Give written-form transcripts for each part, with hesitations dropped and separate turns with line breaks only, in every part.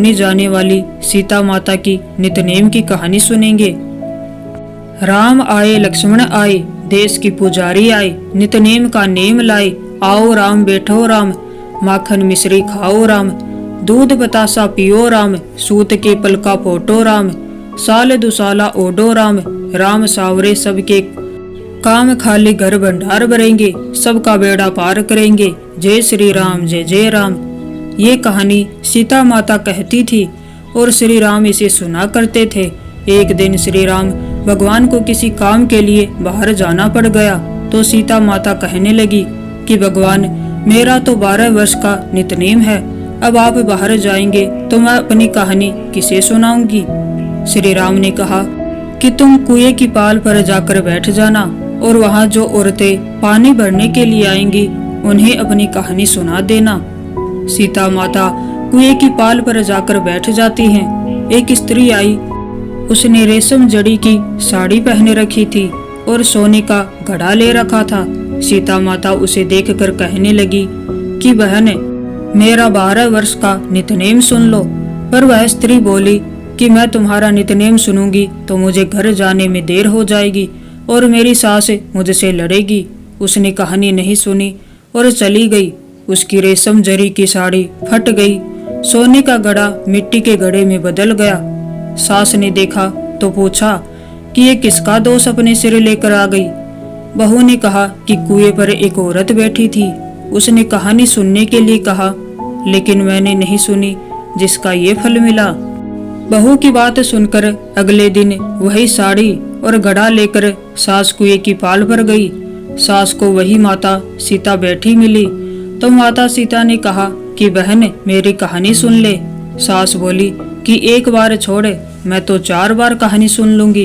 सुनी जाने वाली सीता माता की नितनेम की कहानी सुनेंगे। राम आए लक्ष्मण आए, देश की पुजारी आए, नितनेम का नेम लाए। आओ राम बैठो राम, माखन मिश्री खाओ राम, दूध बतासा पियो राम, सूत के पल का पोटो राम, साल दुसाला ओडो राम, राम सावरे सबके काम, खाली घर भंडार भरेंगे, सबका बेड़ा पार करेंगे, जय श्री राम जय जय राम। ये कहानी सीता माता कहती थी और श्री राम इसे सुना करते थे। एक दिन श्री राम भगवान को किसी काम के लिए बाहर जाना पड़ गया तो सीता माता कहने लगी कि भगवान, मेरा तो 12 वर्ष का नितनेम है, अब आप बाहर जाएंगे तो मैं अपनी कहानी किसे सुनाऊंगी। श्री राम ने कहा कि तुम कुएं की पाल पर जाकर बैठ जाना और वहाँ जो औरतें पानी भरने के लिए आएंगी उन्हें अपनी कहानी सुना देना। सीता माता कुएं की पाल पर जाकर बैठ जाती हैं। एक स्त्री आई, उसने रेशम जड़ी की साड़ी पहने रखी थी और सोने का घड़ा ले रखा था। सीता माता उसे देखकर कहने लगी कि बहन, मेरा 12 वर्ष का नितनेम सुन लो। पर वह स्त्री बोली कि मैं तुम्हारा नितनेम सुनूंगी तो मुझे घर जाने में देर हो जाएगी और मेरी सास मुझसे लड़ेगी। उसने कहानी नहीं सुनी और चली गई। उसकी रेशम जरी की साड़ी फट गई, सोने का घड़ा मिट्टी के घड़े में बदल गया। सास ने देखा तो पूछा कि ये किसका दोष अपने सिर लेकर आ गई। बहू ने कहा कि कुएं पर एक औरत बैठी थी, उसने कहानी सुनने के लिए कहा, लेकिन मैंने नहीं सुनी, जिसका ये फल मिला। बहू की बात सुनकर अगले दिन वही साड़ी और घड़ा लेकर सास कुएं की पाल पर गई। सास को वही माता सीता बैठी मिली तो माता सीता ने कहा कि बहन, मेरी कहानी सुन ले। सास बोली कि एक बार छोड़, मैं तो 4 बार कहानी सुन लूंगी।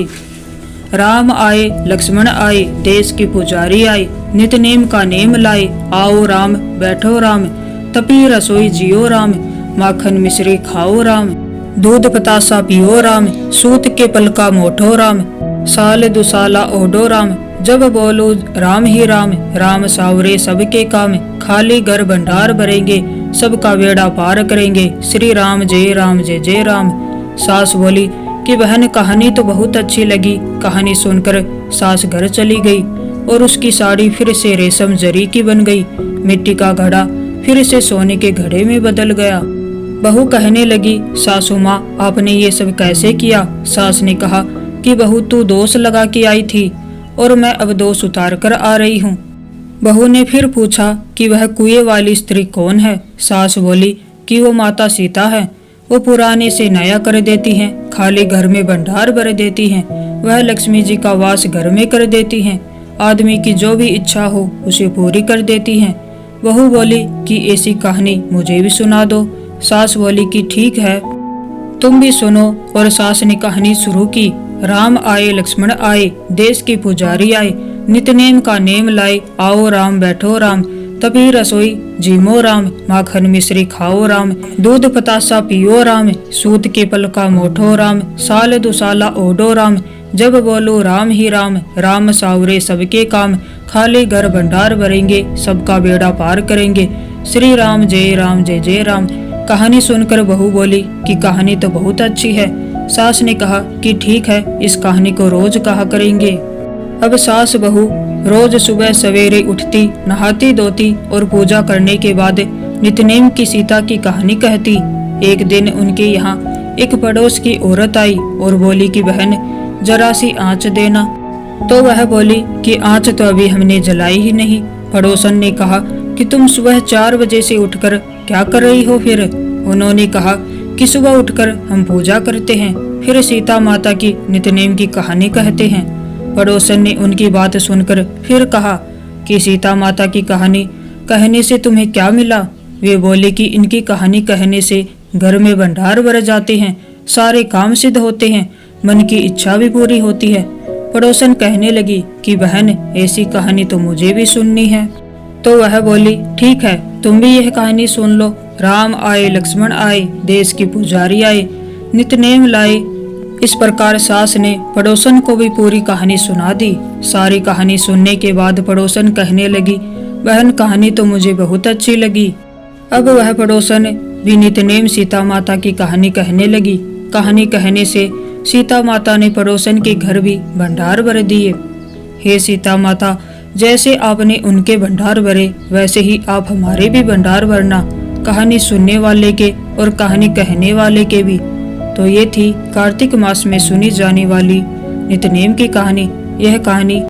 राम आए लक्ष्मण आए, देश की पुजारी आए, नितनेम का नेम लाए। आओ राम बैठो राम, तपी रसोई जियो राम, माखन मिश्री खाओ राम, दूध बतासा पियो राम, सूत के पल का मोठो राम, साल दुसाला ओडो राम, जब बोलो राम ही राम, राम सावरे सबके काम, खाली घर भंडार भरेंगे, सबका बेड़ा पार करेंगे, श्री राम जय जय राम। सास बोली कि बहन, कहानी तो बहुत अच्छी लगी। कहानी सुनकर सास घर चली गई और उसकी साड़ी फिर से रेशम जरी की बन गई, मिट्टी का घड़ा फिर से सोने के घड़े में बदल गया। बहू कहने लगी, सासू माँ, आपने ये सब कैसे किया। सास ने कहा कि बहू, तू दोष लगा के आई थी और मैं अब दोष उतार कर आ रही हूँ। बहू ने फिर पूछा कि वह कुएं वाली स्त्री कौन है। सास बोली कि वो माता सीता है, वो पुराने से नया कर देती हैं, खाली घर में भंडार भर देती हैं, वह लक्ष्मी जी का वास घर में कर देती हैं, आदमी की जो भी इच्छा हो उसे पूरी कर देती हैं। बहू बोली कि ऐसी कहानी मुझे भी सुना दो। सास बोली कि ठीक है, तुम भी सुनो। और सास ने कहानी शुरू की। राम आए लक्ष्मण आए, देश की पुजारी आए, नितनेम का नेम लाए। आओ राम बैठो राम, तपी रसोई जीमो राम, माखन मिश्री खाओ राम, दूध बतासा पियो राम, सूत के पल का मोठो राम, साल दुसाला ओडो राम, जब बोलो राम ही राम, राम सावरे सबके काम, खाली घर भंडार भरेंगे, सबका बेड़ा पार करेंगे, श्री राम जय जय राम। कहानी सुनकर बहू बोली कि कहानी तो बहुत अच्छी है। सास ने कहा कि ठीक है, इस कहानी को रोज कहा करेंगे। अब सास बहू रोज सुबह सवेरे उठती, नहाती धोती और पूजा करने के बाद नितनेम की सीता की कहानी कहती। एक दिन उनके यहाँ एक पड़ोस की औरत आई और बोली कि बहन, जरा सी आँच देना। तो वह बोली कि आँच तो अभी हमने जलाई ही नहीं। पड़ोसन ने कहा कि तुम सुबह 4 बजे से उठकर क्या कर रही हो फिर। उन्होंने कहा कि सुबह उठकर हम पूजा करते हैं, फिर सीता माता की नितनेम की कहानी कहते हैं। पड़ोसन ने उनकी बात सुनकर फिर कहा कि सीता माता की कहानी कहने से तुम्हें क्या मिला। वे बोले कि इनकी कहानी कहने से घर में भंडार भर जाते हैं, सारे काम सिद्ध होते हैं, मन की इच्छा भी पूरी होती है। पड़ोसन कहने लगी कि बहन, ऐसी कहानी तो मुझे भी सुननी है। तो वह बोली ठीक है, तुम भी यह कहानी सुन लो। राम आए लक्ष्मण आए, देश की पुजारी आए, नितनेम लाए। इस प्रकार सास ने पड़ोसन को भी पूरी कहानी सुना दी। सारी कहानी सुनने के बाद पड़ोसन कहने लगी, बहन, कहानी तो मुझे बहुत अच्छी लगी। अब वह पड़ोसन भी नितनेम सीता माता की कहानी कहने लगी। कहानी कहने से सीता माता ने पड़ोसन के घर भी भंडार भर दिए। हे सीता माता, जैसे आपने उनके भंडार भरे वैसे ही आप हमारे भी भंडार भरना, कहानी सुनने वाले के और कहानी कहने वाले के भी। तो ये थी कार्तिक मास में सुनी जाने वाली नितनेम की कहानी। यह कहानी